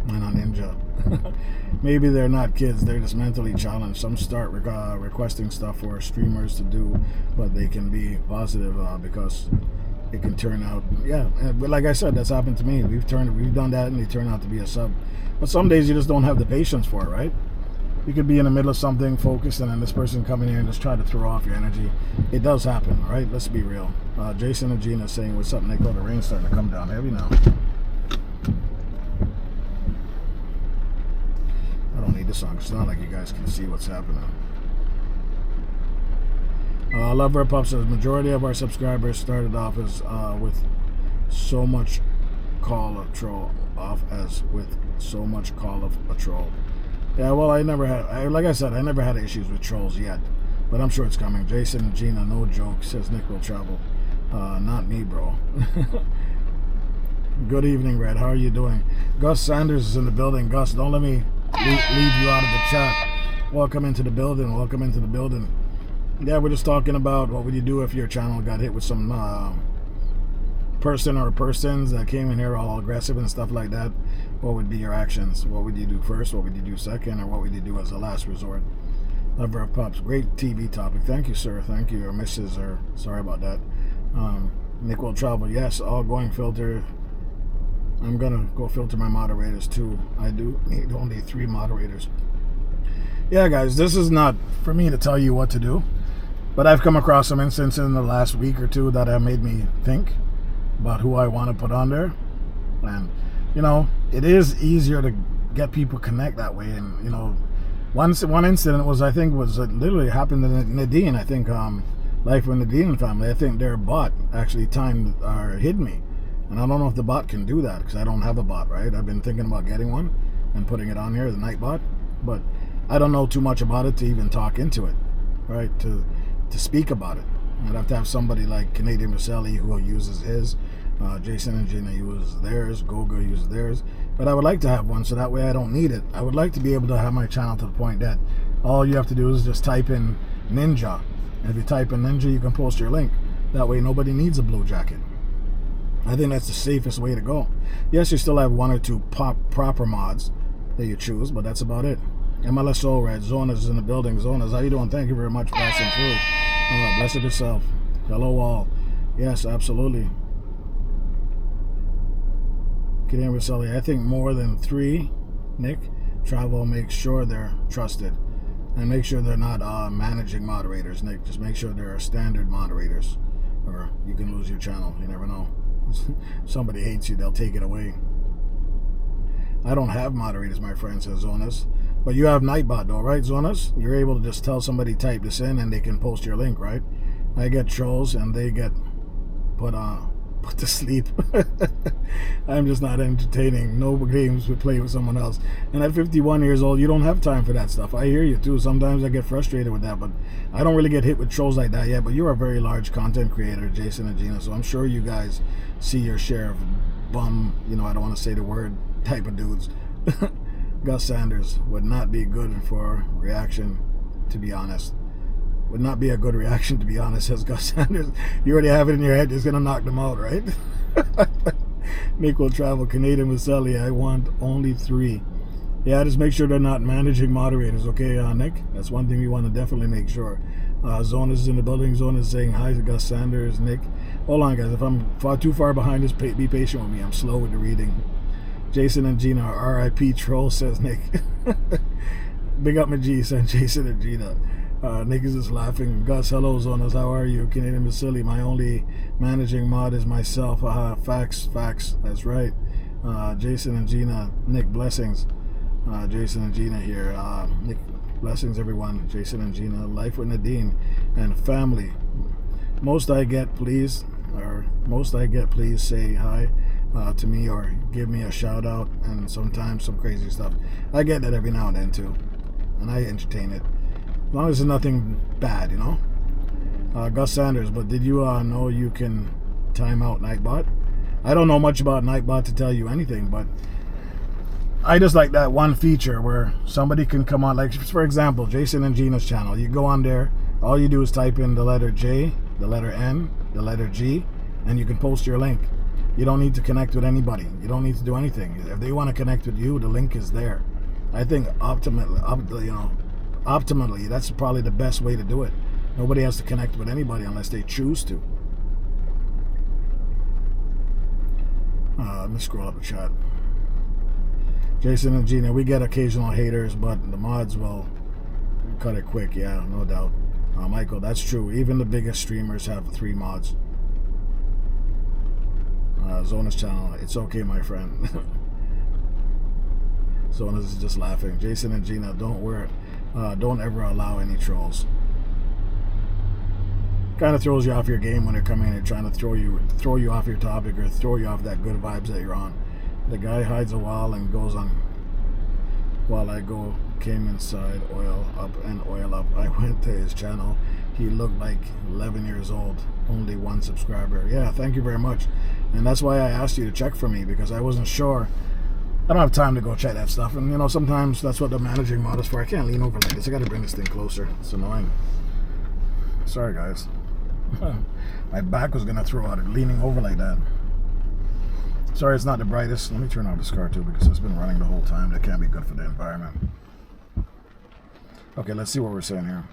and a ninja. Maybe they're not kids, they're just mentally challenged. Some start requesting stuff for streamers to do, but they can be positive because it can turn out, yeah. But like I said, that's happened to me. We've done that, and they turn out to be a sub. But some days you just don't have the patience for it, right? You could be in the middle of something, focused, and then this person come in here and just try to throw off your energy. It does happen, right? Let's be real. Jason and Gina saying, what's up, Nico? The rain's starting to come down heavy now. I don't need the song. It's not like you guys can see what's happening. Lover Pup says, majority of our subscribers started off as with so much call of troll off as with so much call of a troll. Yeah, well, like I said, I never had issues with trolls yet, but I'm sure it's coming. Jason and Gina, no joke, says Nick will travel. Not me, bro. Good evening, Red. How are you doing? Gus Sanders is in the building. Gus, don't let me leave you out of the chat. Welcome into the building. Welcome into the building. Yeah, we're just talking about what would you do if your channel got hit with some person or persons that came in here all aggressive and stuff like that. What would be your actions? What would you do first? What would you do second? Or what would you do as a last resort? Lover of Pups, great TV topic. Thank you, sir. Thank you, or Mrs. Or sorry about that. Nick will travel. Yes, all going filter. I'm gonna go filter my moderators too. I do need only 3 moderators. Yeah, guys, this is not for me to tell you what to do, but I've come across some instances in the last week or two that have made me think about who I want to put on there. And you know, it is easier to get people connect that way. And you know, one incident was, I think, literally happened to Nadine. I think Life with Nadine family. I think their bot actually timed or hid me, and I don't know if the bot can do that because I don't have a bot. Right? I've been thinking about getting one and putting it on here, the night bot, but I don't know too much about it to even talk into it, right? To speak about it. I'd have to have somebody like Canadian Maselli who uses his. Jason and Gina uses theirs, Goga uses theirs, but I would like to have one so that way I don't need it. I would like to be able to have my channel to the point that all you have to do is just type in Ninja, and if you type in Ninja you can post your link. That way nobody needs a blue jacket. I think that's the safest way to go. Yes, you still have 1 or 2 proper mods that you choose, but that's about it. MLSO Red, Zonas is in the building. Zonas, how you doing? Thank you very much for passing through. Bless it yourself. Hello all. Yes, absolutely. Canadian Roselli, I think more than 3, Nick, travel, make sure they're trusted. And make sure they're not managing moderators, Nick. Just make sure they're standard moderators. Or you can lose your channel. You never know. Somebody hates you, they'll take it away. I don't have moderators, my friend, says Zonas. But you have Nightbot though, right, Zonas? You're able to just tell somebody type this in and they can post your link, right? I get trolls and they get put to sleep. I'm just not entertaining. No games would play with someone else. And at 51 years old, you don't have time for that stuff. I hear you too. Sometimes I get frustrated with that, but I don't really get hit with trolls like that yet. But you're a very large content creator, Jason and Gina, so I'm sure you guys see your share of bum, you know, I don't want to say the word, type of dudes. Gus Sanders would not be good for reaction, to be honest. Would not be a good reaction, to be honest, says Gus Sanders. You already have it in your head, it's going to knock them out, right? Nick will travel. Canadian Maselli, I want only 3. Yeah, just make sure they're not managing moderators, okay, Nick? That's one thing we want to definitely make sure. Zonas is in the building. Zonas is saying hi to Gus Sanders. Nick, hold on, guys. If I'm too far behind this, be patient with me. I'm slow with the reading. Jason and Gina are RIP troll, says Nick. Big up my G, said Jason and Gina. Nick is just laughing. Gus, hello, Zonas. How are you? Canadian Vasily, my only managing mod is myself. Facts. That's right. Jason and Gina. Nick, blessings. Jason and Gina here. Nick, blessings, everyone. Jason and Gina. Life with Nadine and family. Most I get, please say hi to me or give me a shout out, and sometimes some crazy stuff. I get that every now and then too, and I entertain it. As long as it's nothing bad, you know. Gus Sanders, but did you know you can time out Nightbot? I don't know much about Nightbot to tell you anything, but I just like that one feature where somebody can come on, like for example, Jason and Gina's channel. You go on there, all you do is type in the letter J, the letter N, the letter G, and you can post your link. You don't need to connect with anybody. You don't need to do anything. If they want to connect with you, the link is there. I think optimally, that's probably the best way to do it. Nobody has to connect with anybody unless they choose to. Let me scroll up the chat. Jason and Gina, we get occasional haters, but the mods will cut it quick. Yeah, no doubt. Michael, that's true. Even the biggest streamers have 3 mods. Zona's channel, it's okay, my friend. Zona's is just laughing. Jason and Gina, don't ever allow any trolls. Kind of throws you off your game when they're coming in and trying to throw you off your topic or throw you off that good vibes that you're on. The guy hides a while and goes on. While I came inside, oil up and oil up. I went to his channel. He looked like 11 years old. Only 1 subscriber. Yeah, thank you very much. And that's why I asked you to check for me, because I wasn't sure. I don't have time to go check that stuff. And sometimes that's what the managing mod is for. I can't lean over like this. I got to bring this thing closer. It's annoying. Sorry, guys. My back was going to throw out it leaning over like that. Sorry, it's not the brightest. Let me turn off this car too, because it's been running the whole time. That can't be good for the environment. Okay, let's see what we're saying here.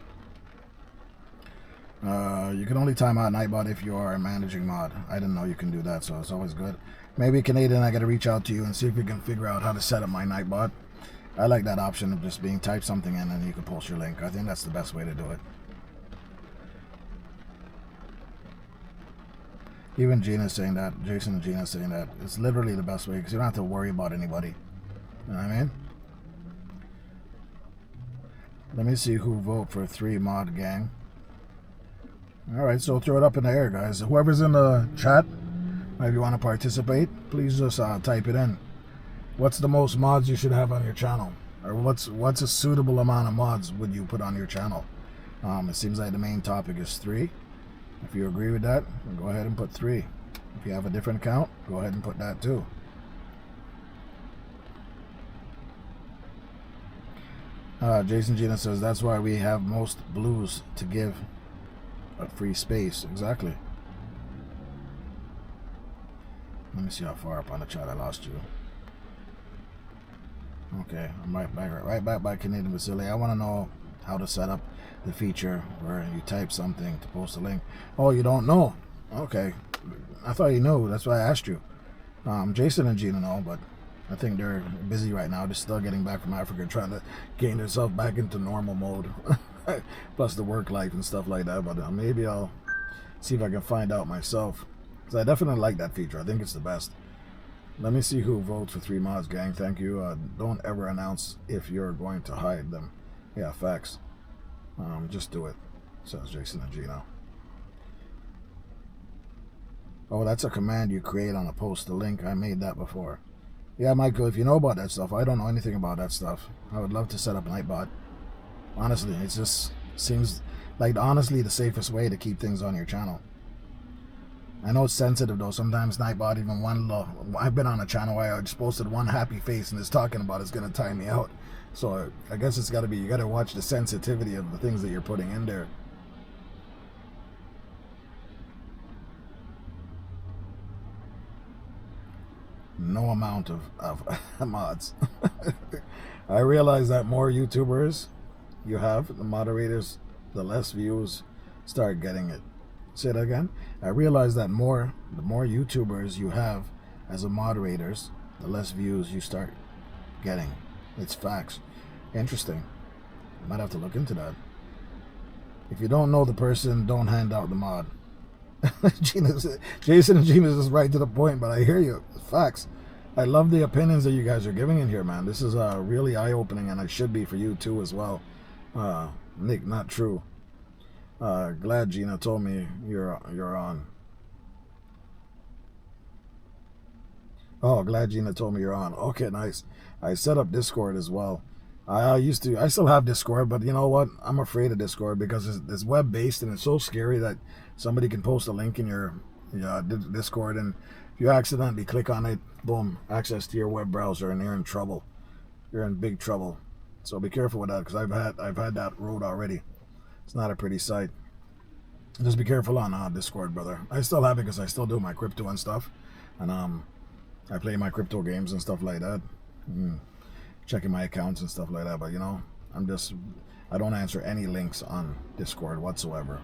You can only time out Nightbot if you are a managing mod. I didn't know you can do that, so it's always good. Maybe Canadian, I got to reach out to you and see if we can figure out how to set up my Nightbot. I like that option of just being type something in and you can post your link. I think that's the best way to do it. Even Gina's saying that. Jason and Gina's saying that. It's literally the best way because you don't have to worry about anybody. You know what I mean? Let me see who vote for 3 mod gang. Alright, so throw it up in the air, guys. Whoever's in the chat, if you want to participate, please just type it in. What's the most mods you should have on your channel? Or what's a suitable amount of mods would you put on your channel? It seems like the main topic is 3. If you agree with that, go ahead and put 3. If you have a different account, go ahead and put that too. Jason Gina says, that's why we have most blues to give a free space. Exactly. Let me see how far up on the chat I lost you. Okay, I'm right back by Canadian Vasily. I want to know how to set up the feature where you type something to post a link. Oh, you don't know? Okay. I thought you knew. That's why I asked you. Jason and Gina know, but I think they're busy right now. They're still getting back from Africa, trying to gain themselves back into normal mode. Plus the work life and stuff like that. But maybe I'll see if I can find out myself. Because I definitely like that feature. I think it's the best. Let me see who votes for 3 mods, gang. Thank you. Don't ever announce if you're going to hide them. Yeah, facts. Just do it, says Jason and Gino. Oh, that's a command you create on a post. The link, I made that before. Yeah, Michael, if you know about that stuff, I don't know anything about that stuff. I would love to set up Nightbot. Honestly, it just seems like honestly the safest way to keep things on your channel. I know it's sensitive though. Sometimes Nightbot, even one I've been on a channel where I just posted one happy face and it's talking about it's gonna time me out. So I guess it's gotta be, you gotta watch the sensitivity of the things that you're putting in there. No amount of mods. I realize that more YouTubers you have, the moderators, the less views start getting it. Say that again. I realize that the more YouTubers you have as a moderators, the less views you start getting. It's facts. Interesting. Might have to look into that. If you don't know the person, don't hand out the mod. Jason and Gina's is right to the point, but I hear you. Facts. I love the opinions that you guys are giving in here, man. This is really eye-opening, and it should be for you too as well. Nick, not true. Glad Gina told me you're on. Oh, glad Gina told me you're on. Okay, nice. I set up Discord as well. I still have Discord, but you know what? I'm afraid of Discord because it's web-based and it's so scary that somebody can post a link in your Discord, and if you accidentally click on it, boom, access to your web browser, and you're in trouble. You're in big trouble. So be careful with that, because I've had that road already. It's not a pretty sight. Just be careful on Discord, brother. I still have it because I still do my crypto and stuff. And I play my crypto games and stuff like that. Checking my accounts and stuff like that. But you know, I don't answer any links on Discord whatsoever.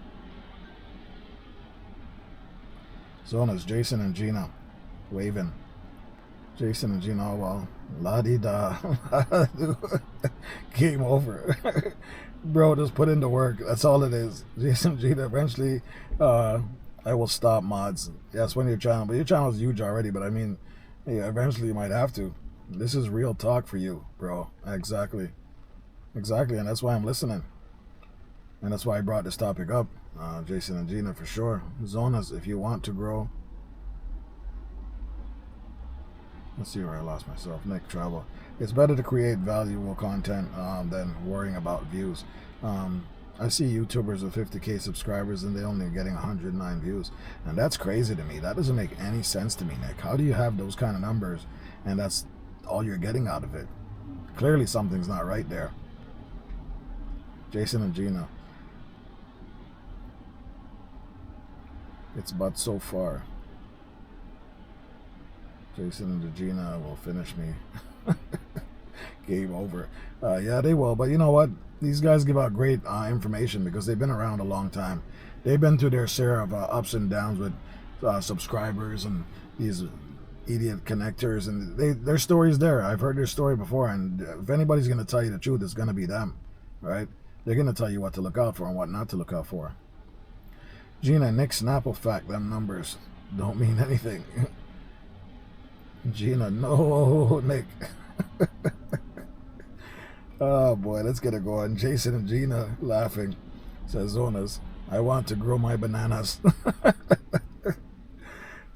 Zonas, Jason and Gina waving. Jason and Gina, oh well, la-di-da. Game over. Bro, just put into work. That's all it is. Jason and Gina, eventually I will stop mods. Yes, when your channel, but your channel is huge already, but I mean, yeah, eventually you might have to. This is real talk for you, bro. Exactly, and that's why I'm listening, and that's why I brought this topic up. Jason and Gina for sure. Zonas, if you want to grow. Let's see where I lost myself. Nick Travel. It's better to create valuable content than worrying about views. I see YouTubers with 50K subscribers and they're only getting 109 views. And that's crazy to me. That doesn't make any sense to me, Nick. How do you have those kind of numbers and that's all you're getting out of it? Clearly something's not right there. Jason and Gina. It's but so far. Jason and Gina will finish me. Game over. Yeah, they will. But you know what? These guys give out great information because they've been around a long time. They've been through their share of ups and downs with subscribers and these idiot connectors. And their story's there. I've heard their story before. And if anybody's going to tell you the truth, it's going to be them. Right? They're going to tell you what to look out for and what not to look out for. Gina, Nick Snapple fact, them numbers don't mean anything. Gina, no, Nick. Oh boy, let's get it going. Jason and Gina laughing. Says Zonas, I want to grow my bananas.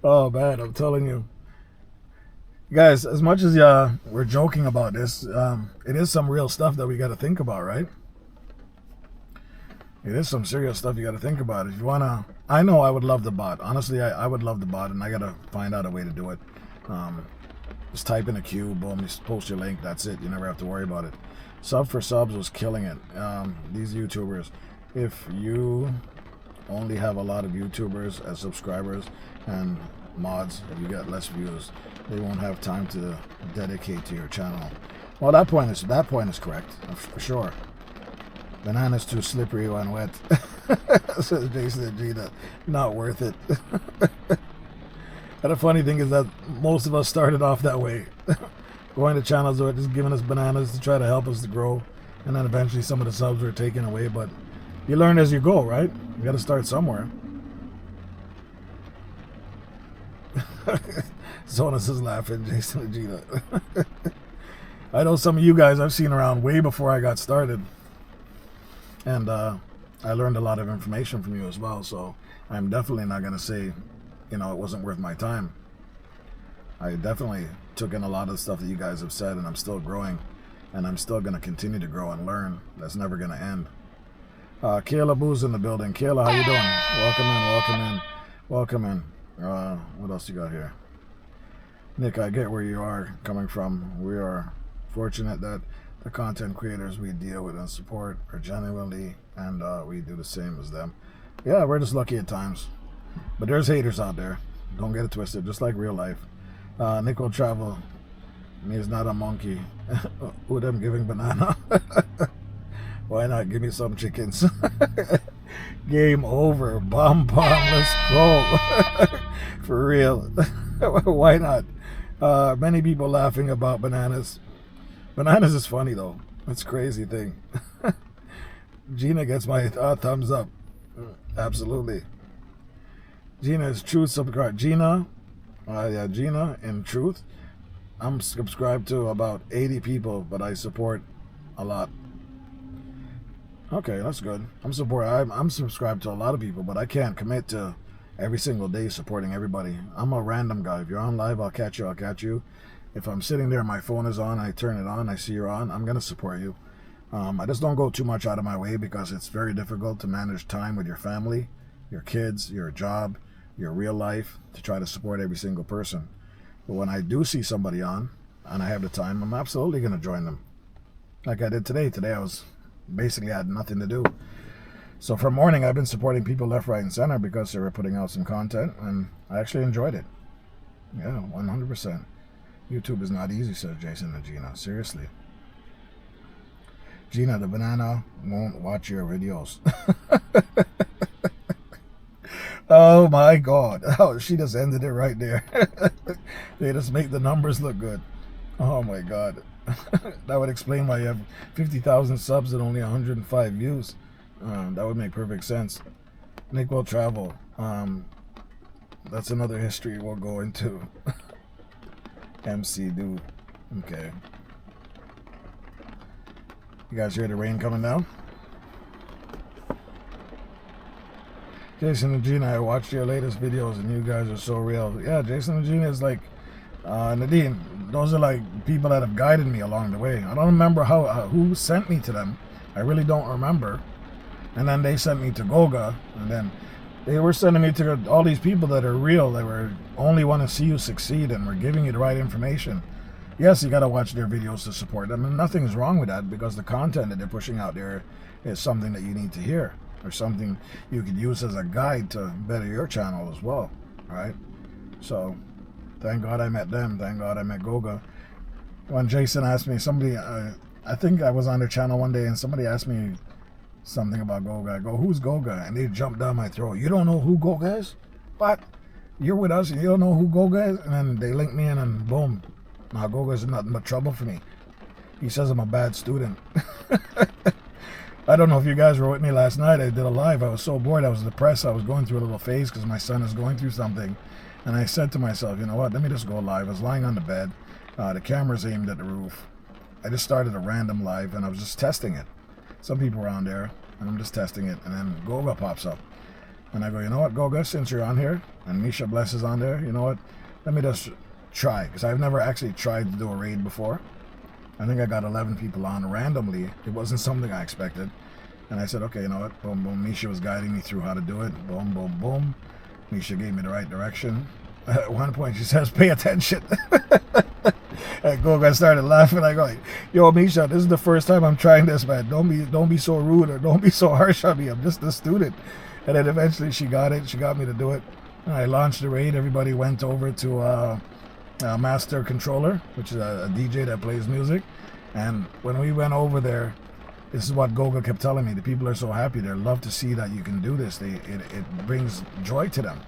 Oh man, I'm telling you. Guys, as much as we're joking about this, it is some real stuff that we got to think about, right? It is some serious stuff you got to think about. If you want to, I know I would love the bot. Honestly, I would love the bot, and I got to find out a way to do it. Just type in a queue, boom, just post your link, that's it. You never have to worry about it. Sub for subs was killing it. These YouTubers, if you only have a lot of YouTubers as subscribers and mods, you get less views, they won't have time to dedicate to your channel. Well, that point is correct, for sure. Banana's too slippery when wet. Says Jason and Gina. Not worth it. And the funny thing is that most of us started off that way. Going to channels that were just giving us bananas to try to help us to grow. And then eventually some of the subs were taken away. But you learn as you go, right? You got to start somewhere. Zonas is laughing, Jason and Gina. I know some of you guys I've seen around way before I got started. And I learned a lot of information from you as well. So I'm definitely not going to say, you know, it wasn't worth my time. I definitely took in a lot of the stuff that you guys have said, and I'm still growing. And I'm still going to continue to grow and learn. That's never going to end. Kayla Boo's in the building. Kayla, how you doing? Welcome in. What else you got here? Nick, I get where you are coming from. We are fortunate that the content creators we deal with and support are genuinely, and we do the same as them. Yeah, we're just lucky at times. But there's haters out there. Don't get it twisted, just like real life. Nick will travel. He's not a monkey. Who them giving banana? Why not give me some chickens? Game over. Bomb, let's go. For real. Why not? Many people laughing about bananas. Bananas is funny though. It's a crazy thing. Gina gets my thumbs up. Absolutely. Gina is truth subscribed. Gina, yeah, Gina in truth. I'm subscribed to about 80 people, but I support a lot. Okay, that's good. I'm subscribed to a lot of people, but I can't commit to every single day supporting everybody. I'm a random guy. If you're on live, I'll catch you. If I'm sitting there, my phone is on, I turn it on, I see you're on, I'm going to support you. I just don't go too much out of my way because it's very difficult to manage time with your family, your kids, your job, your real life, to try to support every single person. But when I do see somebody on, and I have the time, I'm absolutely going to join them. Like I did today. Today I had nothing to do. So from morning, I've been supporting people left, right, and center because they were putting out some content, and I actually enjoyed it. Yeah, 100%. YouTube is not easy, says Jason and Gina. Seriously. Gina, the banana won't watch your videos. Oh my God. Oh, she just ended it right there. They just make the numbers look good. Oh my God. That would explain why you have 50,000 subs and only 105 views. That would make perfect sense. Nick will travel. That's another history we'll go into. MC dude. Okay. You guys hear the rain coming down? Jason and Gina, I watched your latest videos and you guys are so real. Yeah, Jason and Gina is like, Nadine, those are like people that have guided me along the way. I don't remember who sent me to them. I really don't remember. And then they sent me to Goga, and then they were sending me to all these people that are real, that were only want to see you succeed and were giving you the right information. Yes, you got to watch their videos to support them, and nothing's wrong with that, because the content that they're pushing out there is something that you need to hear, or something you could use as a guide to better your channel as well, right? So thank God I met them. Thank God I met Goga. When Jason asked me, I think I was on their channel one day and somebody asked me something about Goga. I go, who's Goga? And they jumped down my throat. You don't know who Goga is? What? You're with us and you don't know who Goga is? And then they linked me in and boom. Now Goga's nothing but trouble for me. He says I'm a bad student. I don't know if you guys were with me last night. I did a live. I was so bored. I was depressed. I was going through a little phase because my son is going through something. And I said to myself, you know what? Let me just go live. I was lying on the bed. The camera's aimed at the roof. I just started a random live and I was just testing it. Some people were on there and I'm just testing it. And then Goga pops up. And I go, you know what, Goga, since you're on here and Misha Bless is on there, you know what? Let me just try. Because I've never actually tried to do a raid before. I think I got 11 people on randomly. It wasn't something I expected. And I said, okay, you know what? Boom, boom. Misha was guiding me through how to do it. Boom, boom, boom. Misha gave me the right direction. At one point, she says, pay attention. And Goga started laughing. I go, yo, Misha, this is the first time I'm trying this, man. Don't be so rude or don't be so harsh on me. I'm just a student. And then eventually she got it. She got me to do it. And I launched the raid. Everybody went over to Master Controller, which is a DJ that plays music. And when we went over there, this is what Goga kept telling me. The people are so happy. They love to see that you can do this. It brings joy to them.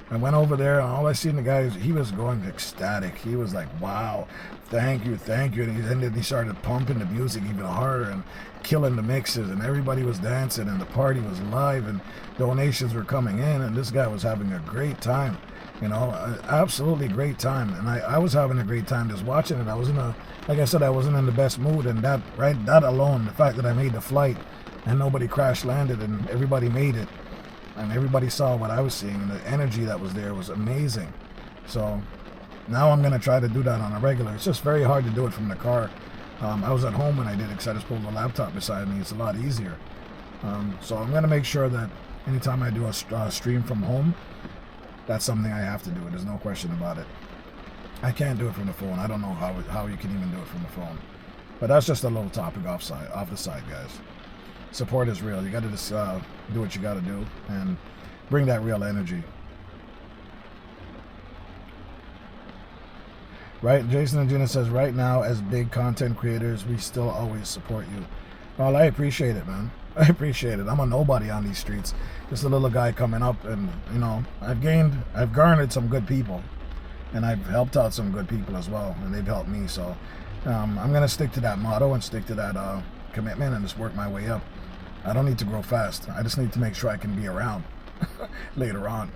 I went over there, and all I seen the guy, he was going ecstatic. He was like, wow, thank you, thank you. And then he started pumping the music even harder and killing the mixes, and everybody was dancing, and the party was live, and donations were coming in, and this guy was having a great time. You know, absolutely great time. And I was having a great time just watching it. I was like I said, I wasn't in the best mood, and that alone, the fact that I made the flight and nobody crash landed and everybody made it and everybody saw what I was seeing, and the energy that was there was amazing. So now I'm going to try to do that on a regular. It's just very hard to do it from the car. I was at home when I did it because I just pulled the laptop beside me. It's a lot easier. So I'm going to make sure that anytime I do a stream from home, that's something I have to do. There's no question about it. I can't do it from the phone. I don't know how you can even do it from the phone. But that's just a little topic off the side, guys. Support is real. You got to just do what you got to do and bring that real energy. Right? Jason and Gina says, right now, as big content creators, we still always support you. Well, I appreciate it, man. I appreciate it. I'm a nobody on these streets. Just a little guy coming up, and you know, I've garnered some good people, and I've helped out some good people as well, and they've helped me. So I'm gonna stick to that motto and stick to that commitment and just work my way up. I don't need to grow fast. I just need to make sure I can be around later on.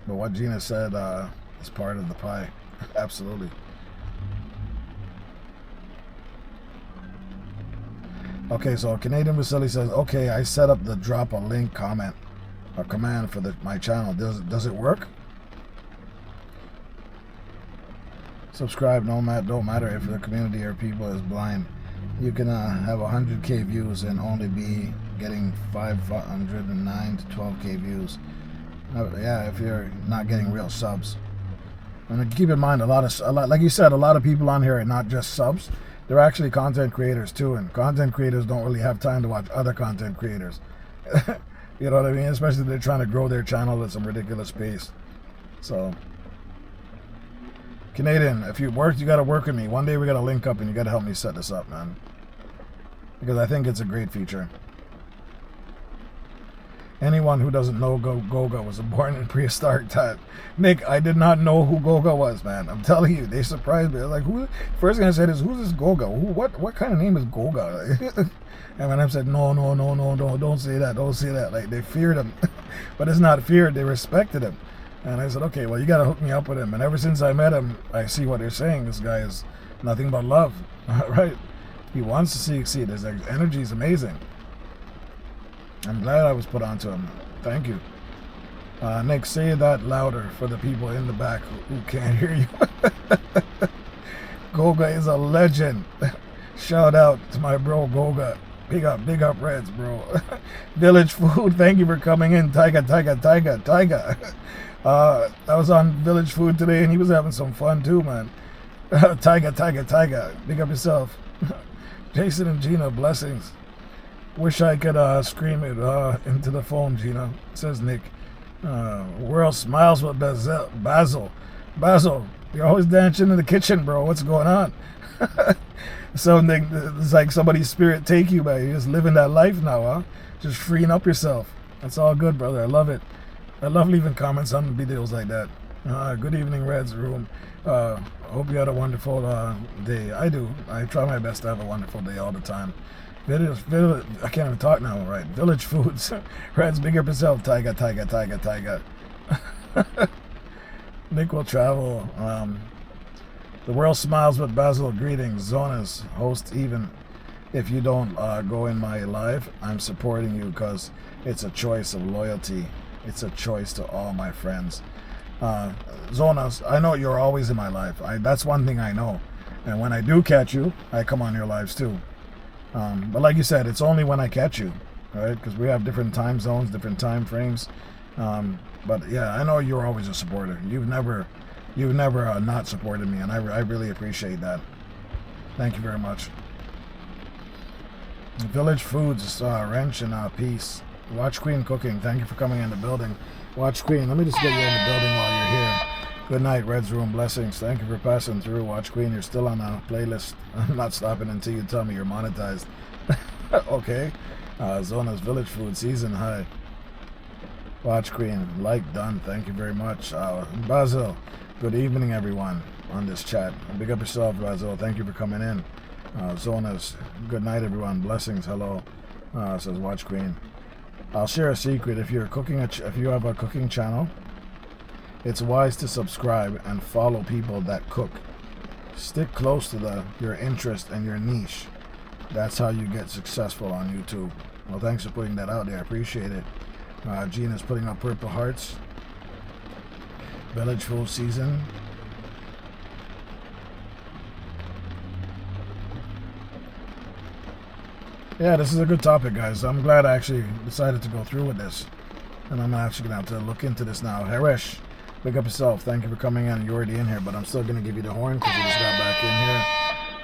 But what Gina said is part of the pie. Absolutely. Okay, so Canadian Vasily says, okay, I set up the drop a link comment or command for my channel. Does it work? Subscribe, don't matter if the community or people is blind. You can have 100k views and only be getting 509 to 12k views. Yeah, if you're not getting real subs. And keep in mind, a lot, like you said, a lot of people on here are not just subs. They're actually content creators too, and content creators don't really have time to watch other content creators. You know what I mean? Especially if they're trying to grow their channel at some ridiculous pace. So, Canadian, if you work, you got to work with me. One day we got to link up and you got to help me set this up, man. Because I think it's a great feature. Anyone who doesn't know Goga was born in prehistoric time. Nick, I did not know who Goga was, man. I'm telling you, they surprised me. Like, who? First thing I said is, who's this Goga? What kind of name is Goga? And when I said, no, don't say that, don't say that. Like, they feared him. But it's not feared, they respected him. And I said, okay, well, you got to hook me up with him. And ever since I met him, I see what they're saying. This guy is nothing but love, right? He wants to succeed. His energy is amazing. I'm glad I was put onto him. Thank you. Nick, say that louder for the people in the back who can't hear you. Goga is a legend. Shout out to my bro Goga. Big up Reds, bro. Village Food, thank you for coming in. Taiga. I was on Village Food today and he was having some fun too, man. Taiga. Big up yourself. Jason and Gina, blessings. Wish I could scream it into the phone, Gina, says Nick. World smiles with Basil, you're always dancing in the kitchen, bro. What's going on? So Nick, it's like somebody's spirit take you, man. You're just living that life now, huh? Just freeing up yourself. That's all good, brother. I love it. I love leaving comments on videos like that. Good evening, Red's room. Hope you had a wonderful day. I do. I try my best to have a wonderful day all the time. Village, I can't even talk now, right? Village Foods. Red's big up himself. Taiga. Nick will travel. The world smiles with Basil. Greetings. Zonas, host, even if you don't go in my live, I'm supporting you because it's a choice of loyalty. It's a choice to all my friends. Zonas, I know you're always in my life. That's one thing I know. And when I do catch you, I come on your lives too. But like you said, it's only when I catch you, right? Because we have different time zones, different time frames. But yeah, I know you're always a supporter. You've never not supported me, and I really appreciate that. Thank you very much. Village Foods, Wrench and Peace. Watch Queen Cooking, thank you for coming in the building. Watch Queen, let me just get you in the building while you're here. Good night, Red's Room, blessings. Thank you for passing through. Watch Queen, you're still on a playlist. I'm not stopping until you tell me you're monetized. Okay. Zona's Village Food, season high. Watch Queen, like done, thank you very much. Basil, good evening everyone on this chat. Big up yourself, Basil, thank you for coming in. Zona's, good night everyone, blessings, hello. Says Watch Queen. I'll share a secret. If you're cooking, if you have a cooking channel, it's wise to subscribe and follow people that cook. Stick close to your interest and your niche. That's how you get successful on YouTube. Well, thanks for putting that out there. I appreciate it. Gina's putting up purple hearts. Village full season. Yeah, this is a good topic, guys. I'm glad I actually decided to go through with this. And I'm actually going to have to look into this now. Harish, big up yourself. Thank you for coming in. You're already in here, but I'm still going to give you the horn because you just got back in here.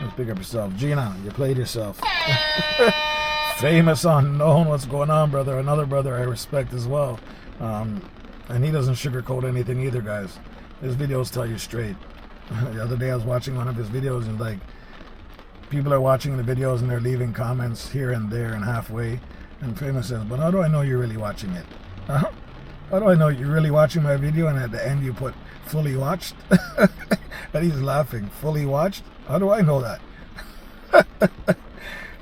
Let's pick up yourself. Gina, you played yourself. Famous unknown. What's going on, brother? Another brother I respect as well. And he doesn't sugarcoat anything either, guys. His videos tell you straight. The other day I was watching one of his videos and like, people are watching the videos and they're leaving comments here and there and halfway. And Famous says, but how do I know you're really watching it? How do I know you're really watching my video? And at the end you put fully watched? And he's laughing. Fully watched? How do I know that?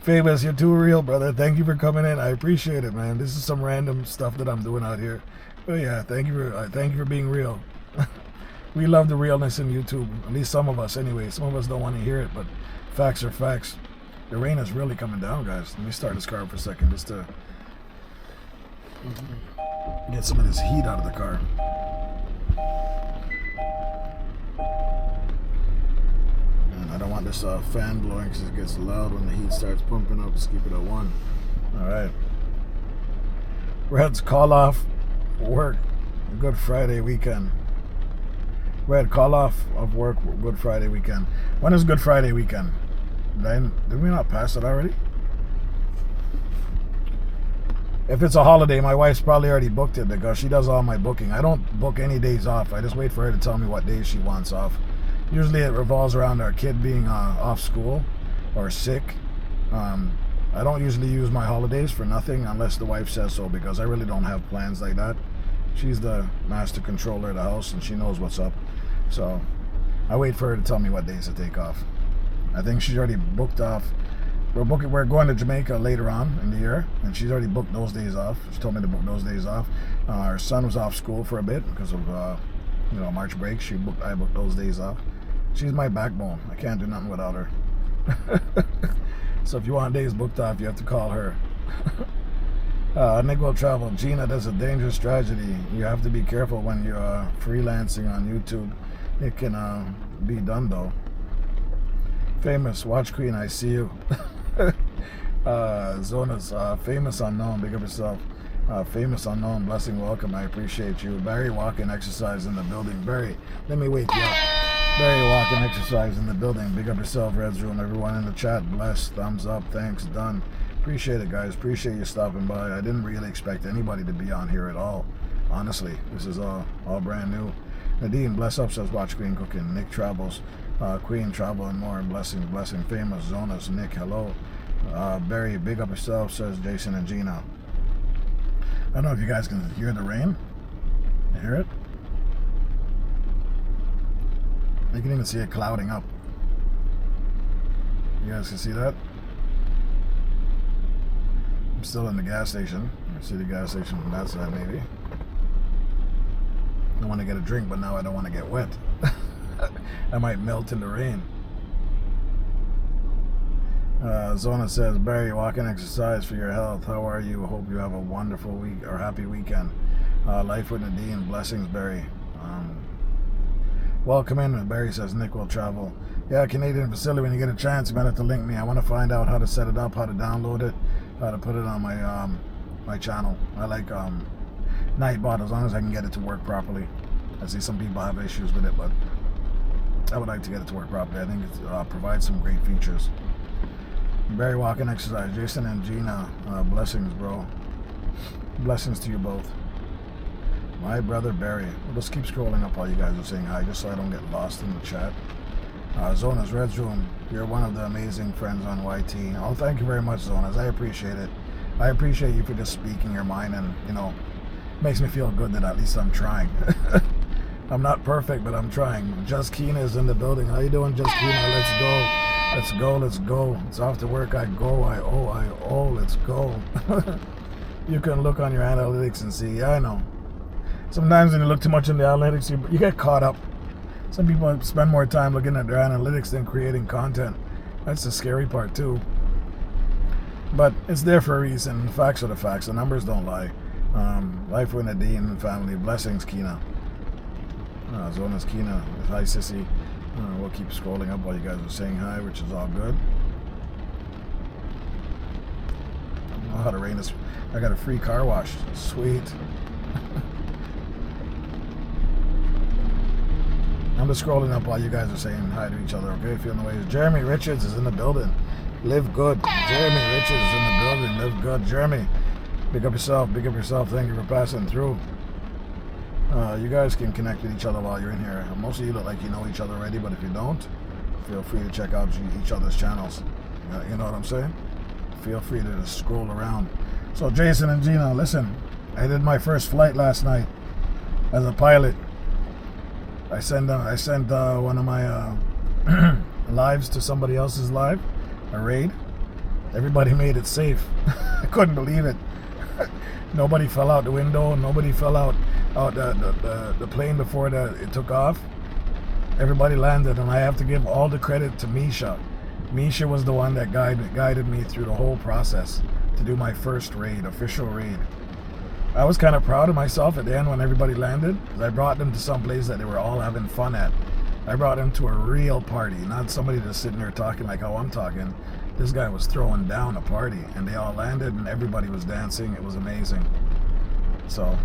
Famous, you're too real, brother. Thank you for coming in. I appreciate it, man. This is some random stuff that I'm doing out here. But yeah, thank you for being real. We love the realness in YouTube. At least some of us anyway. Some of us don't want to hear it, but facts are facts. The rain is really coming down, guys. Let me start this car for a second just to get some of this heat out of the car. And I don't want this fan blowing because it gets loud when the heat starts pumping up. Let's keep it at 1. Alright. Red's call off work Good Friday weekend. Red, call off of work Good Friday weekend. When is Good Friday weekend? Did we not pass it already? If it's a holiday, my wife's probably already booked it because she does all my booking. I don't book any days off. I just wait for her to tell me what days she wants off. Usually it revolves around our kid being off school or sick. I don't usually use my holidays for nothing unless the wife says so, because I really don't have plans like that. She's the master controller of the house and she knows what's up. So I wait for her to tell me what days to take off. I think she's already booked off. We're going to Jamaica later on in the year, and she's already booked those days off. She told me to book those days off. Our son was off school for a bit because of March break. I booked those days off. She's my backbone. I can't do nothing without her. So if you want days booked off, you have to call her. Nick will travel. Gina, that's a dangerous tragedy. You have to be careful when you're freelancing on YouTube. It can be done though. Famous Watch Queen, I see you. Zona's famous unknown, big up yourself. Famous unknown, blessing, welcome, I appreciate you. Barry, walk and exercise in the building. Barry, let me wake you up. Barry, walk and exercise in the building. Big up yourself, Red's Room. Everyone in the chat, blessed, thumbs up, thanks, done. Appreciate it, guys. Appreciate you stopping by. I didn't really expect anybody to be on here at all. Honestly, this is all brand new. Nadine, bless up, says Watch Queen Cooking. Nick travels. Queen, travel and more. Blessing. Famous Zonas. Nick, hello. Barry, big up yourself, says Jason and Gina. I don't know if you guys can hear the rain. You hear it? You can even see it clouding up. You guys can see that? I'm still in the gas station. I see the gas station from that side, maybe. I want to get a drink, but now I don't want to get wet. I might melt in the rain. Zona says, Barry, walk and exercise for your health. How are you? Hope you have a wonderful week or happy weekend. Life with Nadine. Blessings, Barry. Welcome in. Barry says, Nick will travel. Yeah, Canadian facility. When you get a chance, you might have to link me. I want to find out how to set it up, how to download it, how to put it on my my channel. I like Nightbot as long as I can get it to work properly. I see some people have issues with it, but I would like to get it to work properly. I think it provides some great features. Barry, walk and exercise. Jason and Gina, blessings, bro. Blessings to you both. My brother Barry. We'll just keep scrolling up while you guys are saying hi, just so I don't get lost in the chat. Zonas, Red's Room, you're one of the amazing friends on YT. Oh, thank you very much, Zonas. I appreciate it. I appreciate you for just speaking your mind, and makes me feel good that at least I'm trying. I'm not perfect, but I'm trying. Just Keena is in the building. How you doing, Just Keena? Let's go. Let's go. Let's go. It's off to work. I go. I owe. Let's go. You can look on your analytics and see. Yeah, I know. Sometimes when you look too much in the analytics, you get caught up. Some people spend more time looking at their analytics than creating content. That's the scary part too. But it's there for a reason. The facts are the facts. The numbers don't lie. Life with Nadine and family. Blessings, Keena. Zonas, Keena. Hi, Sissy. We'll keep scrolling up while you guys are saying hi, which is all good. I don't know how to rain this. I got a free car wash. Sweet. I'm just scrolling up while you guys are saying hi to each other, okay? Feeling the ways. Jeremy Richards is in the building. Live good. Jeremy Richards is in the building. Live good. Jeremy, big up yourself. Big up yourself. Thank you for passing through. You guys can connect with each other while you're in here. Most of you look like you know each other already, but if you don't, feel free to check out each other's channels. You know what I'm saying? Feel free to just scroll around. So Jason and Gina, listen, I did my first flight last night as a pilot. I sent one of my lives to somebody else's live, a raid. Everybody made it safe. I couldn't believe it. Nobody fell out the window. Nobody fell out the plane before it took off. Everybody landed, and I have to give all the credit to Misha. Misha was the one that guided me through the whole process to do my first raid, official raid. I was kind of proud of myself at the end when everybody landed, because I brought them to some place that they were all having fun at. I brought them to a real party, not somebody just sitting there talking like how I'm talking. This guy was throwing down a party, and they all landed, and everybody was dancing. It was amazing. So,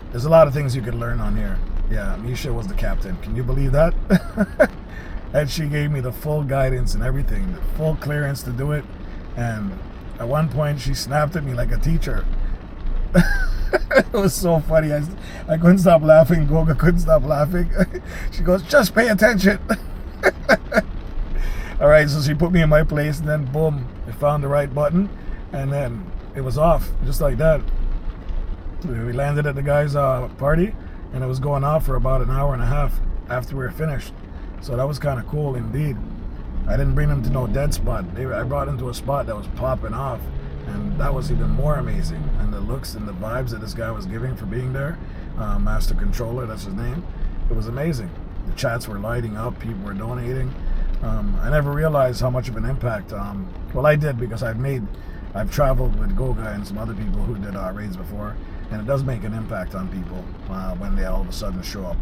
there's a lot of things you could learn on here. Yeah, Misha was the captain. Can you believe that? And she gave me the full guidance and everything, the full clearance to do it. And At one point, she snapped at me like a teacher. It was so funny. I couldn't stop laughing. Goga couldn't stop laughing. She goes, just pay attention. All right, so she put me in my place, and then boom, I found the right button, and then it was off, just like that. We landed at the guy's party, and it was going off for about an hour and a half after we were finished. So that was kind of cool indeed. I didn't bring them to no dead spot. I brought them to a spot that was popping off, and that was even more amazing. And the looks and the vibes that this guy was giving for being there, Master Controller, that's his name, it was amazing. The chats were lighting up, people were donating. I never realized how much of an impact, well, I did, because I've traveled with Goga and some other people who did raids before, and it does make an impact on people when they all of a sudden show up.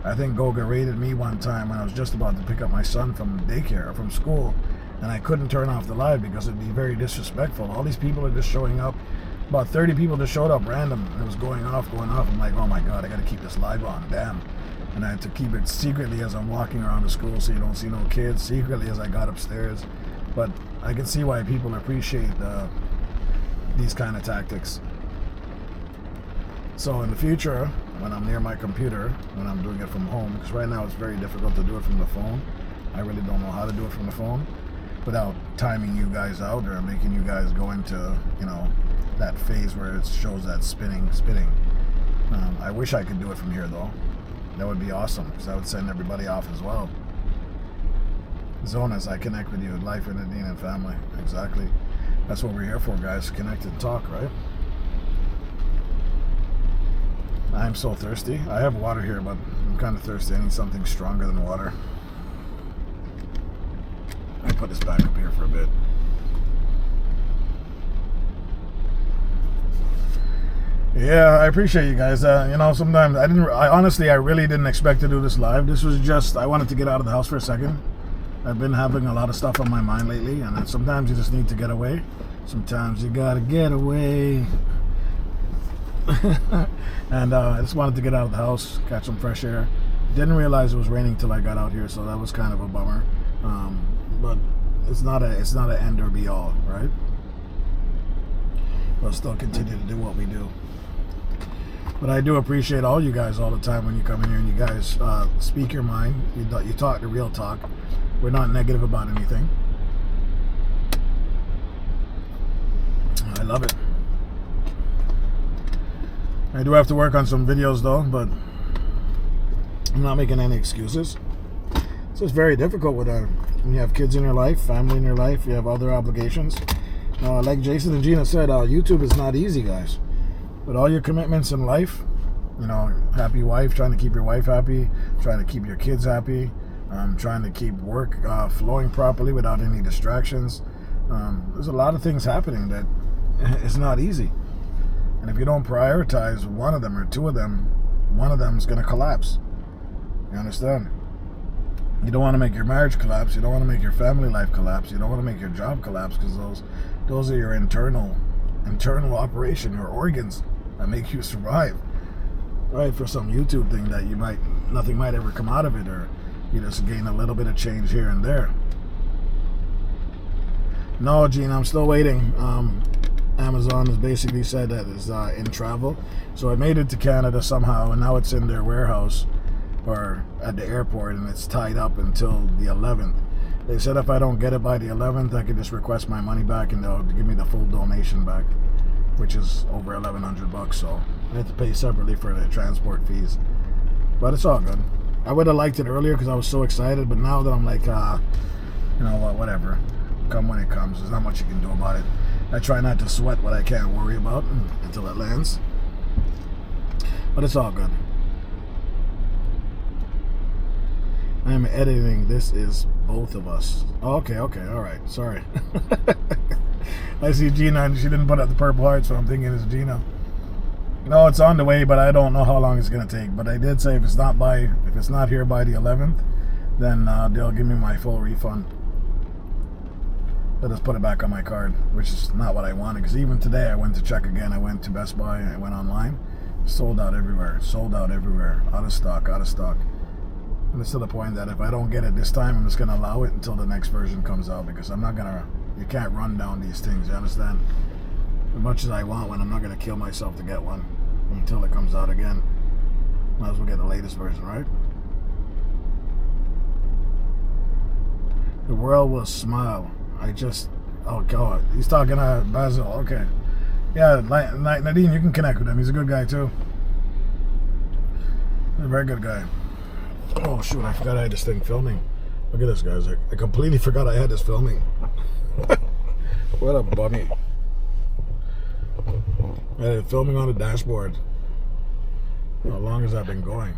I think Goga raided me one time when I was just about to pick up my son from daycare or from school, and I couldn't turn off the live because it'd be very disrespectful. All these people are just showing up. About 30 people just showed up random. It was going off. I'm like, oh my God, I gotta keep this live on, damn. And I had to keep it secretly as I'm walking around the school so you don't see no kids, secretly as I got upstairs. But I can see why people appreciate these kind of tactics. So in the future, when I'm near my computer, when I'm doing it from home, because right now it's very difficult to do it from the phone. I really don't know how to do it from the phone without timing you guys out or making you guys go into, that phase where it shows that spinning. I wish I could do it from here though. That would be awesome, because that would send everybody off as well. Zonas, I connect with you, life in Nadine and family. Exactly. That's what we're here for, guys. Connect and talk, right? I'm so thirsty. I have water here, but I'm kind of thirsty. I need something stronger than water. I put this back up here for a bit. Yeah, I appreciate you guys. Sometimes I really didn't expect to do this live. This was just, I wanted to get out of the house for a second. I've been having a lot of stuff on my mind lately, and sometimes you just need to get away. Sometimes you gotta get away. And I just wanted to get out of the house, catch some fresh air. Didn't realize it was raining till I got out here, so that was kind of a bummer. But it's not an end or be all, right? We'll still continue to do what we do. But I do appreciate all you guys all the time when you come in here and you guys speak your mind. You talk the real talk. We're not negative about anything. I love it. I do have to work on some videos though, but I'm not making any excuses. So it's very difficult with when you have kids in your life, family in your life, you have other obligations. Like Jason and Gina said, YouTube is not easy, guys. With all your commitments in life, happy wife, trying to keep your wife happy, trying to keep your kids happy, trying to keep work flowing properly without any distractions. There's a lot of things happening that it's not easy. And if you don't prioritize one of them or two of them, one of them is going to collapse. You understand? You don't want to make your marriage collapse. You don't want to make your family life collapse. You don't want to make your job collapse, because those are your internal operation, your organs that make you survive. Right? For some YouTube thing that nothing might ever come out of it, or you just gain a little bit of change here and there. No, Gene, I'm still waiting. Amazon has basically said that it's in travel. So it made it to Canada somehow, and now it's in their warehouse or at the airport, and it's tied up until the 11th. They said if I don't get it by the 11th, I could just request my money back and they'll give me the full donation back, which is over $1,100. So I had to pay separately for the transport fees. But it's all good. I would have liked it earlier because I was so excited, but now that I'm like, whatever. Come when it comes. There's not much you can do about it. I try not to sweat what I can't worry about until it lands. But it's all good. I'm editing. This is both of us. Okay, alright. Sorry. I see Gina and she didn't put up the purple heart, so I'm thinking it's Gina. No, it's on the way, but I don't know how long it's going to take. But I did say if it's not here by the 11th, then they'll give me my full refund. They'll just put it back on my card, which is not what I wanted. Because even today I went to check again. I went to Best Buy. I went online. Sold out everywhere. Out of stock. And it's to the point that if I don't get it this time, I'm just going to allow it until the next version comes out. Because I'm not going to, You can't run down these things, you understand? As much as I want one, I'm not going to kill myself to get one until it comes out again. Might as well get the latest version, right? The world will smile. Oh God, he's talking to Basil. Okay, yeah, Nadine, you can connect with him. He's a good guy too. He's a very good guy. Oh shoot, I forgot I had this thing filming. Look at this, guys. I completely forgot I had this filming. What a bummy. I had it filming on the dashboard. How long has that been going?